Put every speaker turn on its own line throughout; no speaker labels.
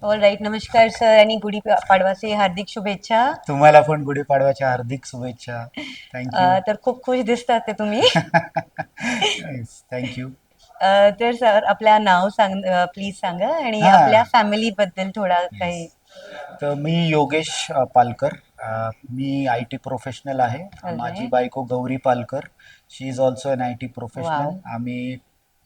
All right. नमस्कार sir आणि गुढीपाडवाचे हार्दिक शुभेच्छा.
तुम्हाला पण गुढीपाडव्याच्या हार्दिक शुभेच्छा. थँक्यू.
तर खूप खुश दिसतात ते तुम्ही.
थँक्यू.
तर सर आपल्या नाव प्लीज सांगा आणि
हा.
आपल्या फॅमिलीबद्दल थोडा
येस.
काही.
तर मी योगेश पालकर. मी आय टी प्रोफेशनल आहे.
ऑल
माझी
राईट.
बायको Gauri Palkar. She is also an I T professional.
Wow.
आम्ही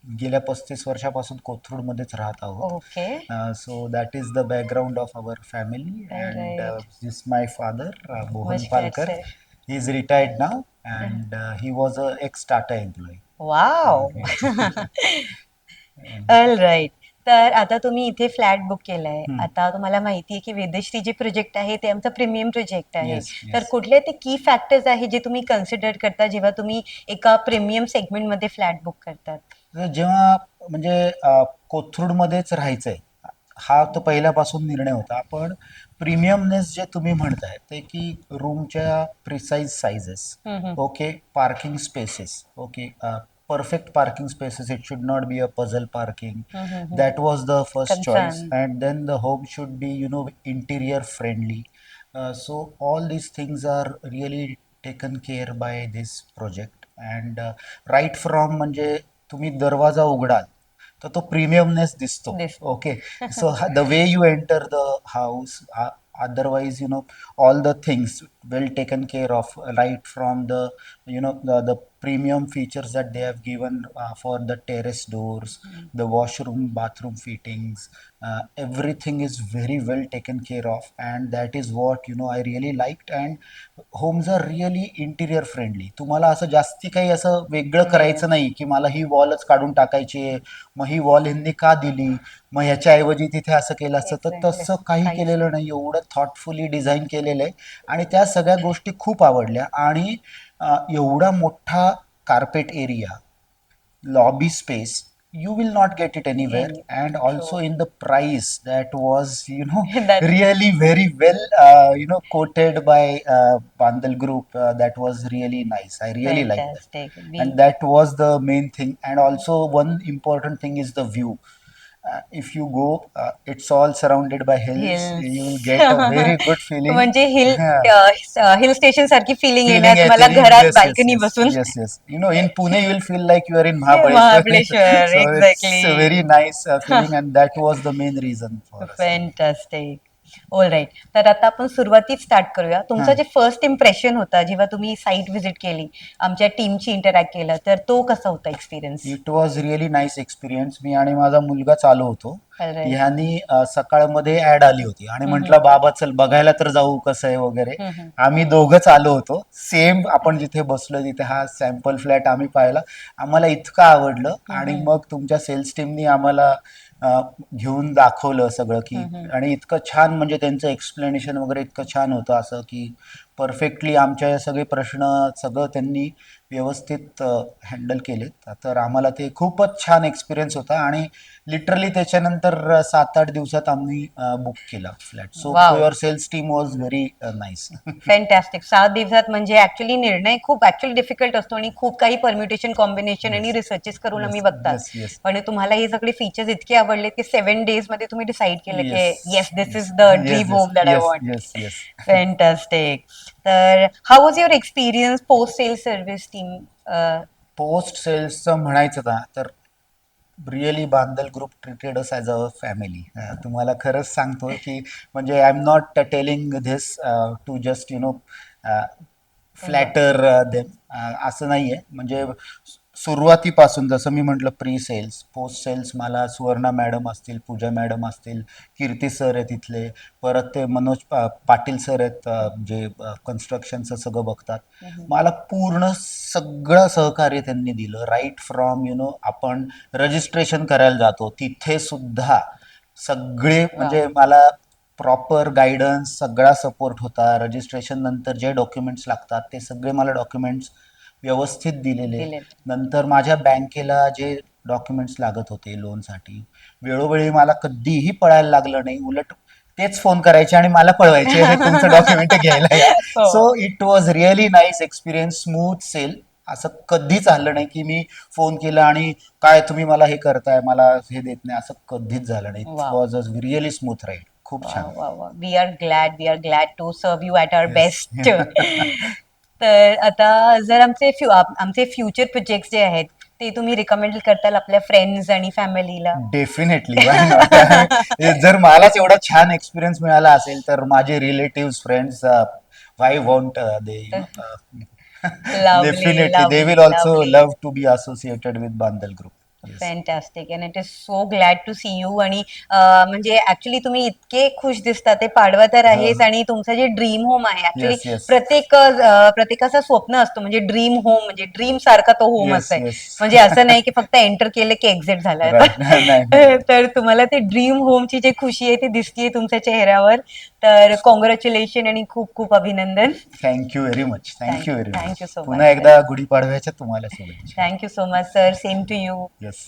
गेल्या 35 वर्षापासून कोथरूडमध्येच राहत आहोत.
Okay.
So that is the background of our family
all
and
right.
This my father Mohan
मस्त
Palkar.
Sir.
He is retired now and he was a ex Tata employee.
Wow. All right. तर आता तुम्ही इथे फ्लॅट बुक केलाय. आता तुम्हाला माहिती आहे की वेदश्री जे प्रोजेक्ट आहे ते आमचं प्रीमियम प्रोजेक्ट आहे.
येस,
तर
येस.
कुठले ते की फॅक्टर्स आहे जे तुम्ही कन्सिडर करता जेव्हा तुम्ही एका प्रीमियम सेगमेंटमध्ये फ्लॅट बुक करतात?
तर जेव्हा म्हणजे कोथरूडमध्येच राहायचंय, हा तर पहिल्यापासून निर्णय होता. पण प्रीमियमनेस जे तुम्ही म्हणताय ते की रूमच्या प्रिसाईज साइजेस,
हम्म, हम्म.
Okay, parking spaces, okay, perfect parking spaces. It should not be a puzzle parking.
हम्म, हम्म, हम्म.
That was the first choice,
concern.
and then the home should be, interior friendly. So all these things are really taken care by this project. And right from म्हणजे तुम्ही दरवाजा उघडाल तर तो premiumness दिसतो.
दिसतो.
Okay. So the way you enter the house, otherwise, all the things well taken care of, right from the premium features that they have given for the terrace doors, the washroom bathroom fittings. Everything is very well taken care of, and that is what I really liked. And homes are really interior friendly. तुम्हाला असं जास्ती काही असं वेगळं
नाही.
करायचं नाही की मला ही वॉलच काढून टाकायची आहे, मग ही वॉल ह्यांनी का दिली, मग ह्याच्याऐवजी तिथे असं केलं असतं. तर
एक्झॅक्टली.
तसं काही
काहीच
केलेलं
नाही.
नाही. एवढं थॉटफुली डिझाईन केलेलं आहे आणि त्या सगळ्या गोष्टी खूप आवडल्या. आणि एवढा मोठा carpet area, lobby space, you will not get it anywhere.
Any.
And
true.
also in the price, that was
that.
really very well quoted by Bandal Group. That was really nice. I really like that.
Fantastic. Be.
And that was the main thing. And also one important thing is the view. If you go, it's all surrounded by hills. You will
hills.
get a very good feeling.
म्हणजे hill station सारखी feeling येणार
Feeling at
तुम्हाला
any,
घरात
yes, yes,
balcony
yes,
बसून.
yes, yes. In Pune you will feel like you are in Mahabaleshwar.
Mahabaleshwar.
So it's a
exactly.
very nice feeling, and that was the main reason for us.
Fantastic. All right. तर आता आपण सुरुवातीच start करूया. तुमचं
हां.
जे first impression होता जेव्हा तुम्ही साईट व्हिजिट केली, आमच्या टीमची इंटरॅक्ट केलं, तर तो कसा होता experience?
It was really nice experience. मी आणि माझा मुलगा चालू होतो.
All right.
ह्यानी सकाळमध्ये ॲड आली होती आणि म्हटलं बाबा चल बघायला तर जाऊ कसं आहे वगैरे. आम्ही दोघंच आलो होतो. सेम आपण जिथे बसलो तिथे हा सॅम्पल फ्लॅट आम्ही पाहिला. आम्हाला इतकं आवडलं आणि मग तुमच्या सेल्स टीमनी आम्हाला घेऊन दाखवलं सगळं की. आणि इतकं छान म्हणजे त्यांचं एक्सप्लेनेशन वगैरे इतकं छान होतं असं की परफेक्टली आमचे सगळे प्रश्न सगळं त्यांनी व्यवस्थित हँडल केलेत. तर आम्हाला ते खूपच छान एक्सपिरियन्स होता आणि लिटरली त्याच्यानंतर 7-8 दिवसात आम्ही बुक केला flat. So
wow.
Your sales team was very nice.
Fantastic. 7 दिवसात म्हणजे ऍक्च्युली निर्णय खूप ऍक्च्युली डिफिकल्ट असतो आणि खूप काही परम्युटेशन कॉम्बिनेशन आणि
येस,
रिसर्चेस करून आम्ही
येस,
बघतात.
येस, येस,
पण तुम्हाला हे सगळे फीचर्स इतके आवडले की 7 डेज मध्ये तुम्ही डिसाईड केलं की
yes,
yes this
yes,
is the
yes,
dream
yes,
home that I
yes,
want.
Yes, yes.
Fantastic. तर how was your experience post sale service team?
Post सेल्सचं म्हणायचं ना तर really Bandal group treated us as a family. तुम्हाला खरंच सांगतो की म्हणजे I am not telling this to just flatter them. असं नाही आहे. म्हणजे सुरुवातीपासून जसं मी म्हटलं प्री सेल्स, पोस्ट सेल्स मला सुवर्णा मॅडम असतील, पूजा मॅडम असतील, कीर्ती सर आहेत इथले, परत ते मनोज पाटील सर आहेत जे कन्स्ट्रक्शनचं सगळं बघतात. मला पूर्ण सगळं सहकार्य त्यांनी दिलं. राईट फ्रॉम आपण रजिस्ट्रेशन करायला जातो तिथे सुद्धा सगळे
वाव.
म्हणजे मला प्रॉपर गाईडन्स, सगळा सपोर्ट होता. रजिस्ट्रेशन नंतर जे डॉक्युमेंट्स लागतात ते सगळे मला डॉक्युमेंट्स व्यवस्थित दिलेले.
दिलेत.
नंतर माझ्या बँकेला जे डॉक्युमेंट्स लागत होते लोनसाठी, वेळोवेळी मला कधीही पळायला लागलं नाही. उलट तेच फोन करायचे आणि मला पळवायचे, "अरे तुमचं डॉक्युमेंट घ्यायला या."
हो.
So it was really nice experience, smooth sale. असं कधीच झालं नाही की मी फोन केला आणि काय तुम्ही मला हे करताय, मला हे देत नाही, असं कधीच झालं नाही. It
wow
was a really smooth ride. खूप छान.
वा we are glad to serve you at our
yes.
Best. तर आता जर आमचे फ्युचर प्रोजेक्ट जे आहेत ते तुम्ही रिकमेंड करताल आपल्या फ्रेंड्स आणि फॅमिलीला?
Definitely, why not. जर मलाच एवढा छान एक्सपिरियन्स मिळाला असेल तर माझे relative friends, why want they,
lovely
definitely they
lovely
will also
lovely.
Love to be associated with Bandal Group. Yes.
Fantastic and it is so glad to see you. आणि म्हणजे ऍक्च्युली तुम्ही इतके खुश दिसता, ते पाडवा तर आहेच आणि तुमचं जे ड्रीम होम आहे ऍक्च्युली
येस, येस,
प्रत्येकाचं स्वप्न असतं म्हणजे ड्रीम होम, म्हणजे ड्रीम सारखा तो होम
येस,
असाय.
येस.
म्हणजे असं नाही की फक्त एंटर केलं की एक्झिट झालाय.
राईट. नाही, नाही.
तर तुम्हाला ते ड्रीम होमची जी खुशी आहे ती दिसतीये तुमच्या चेहऱ्यावर. तर कॉंग्रॅच्युलेशन आणि खूप खूप अभिनंदन.
Thank you very much. Thank you very
thank you
much.
So
पुन्हा
मच सर.
एकदा गुढीपाडव्याच्या तुम्हाला शुभेच्छा.
Thank you so much sir. Same to you.
Yes.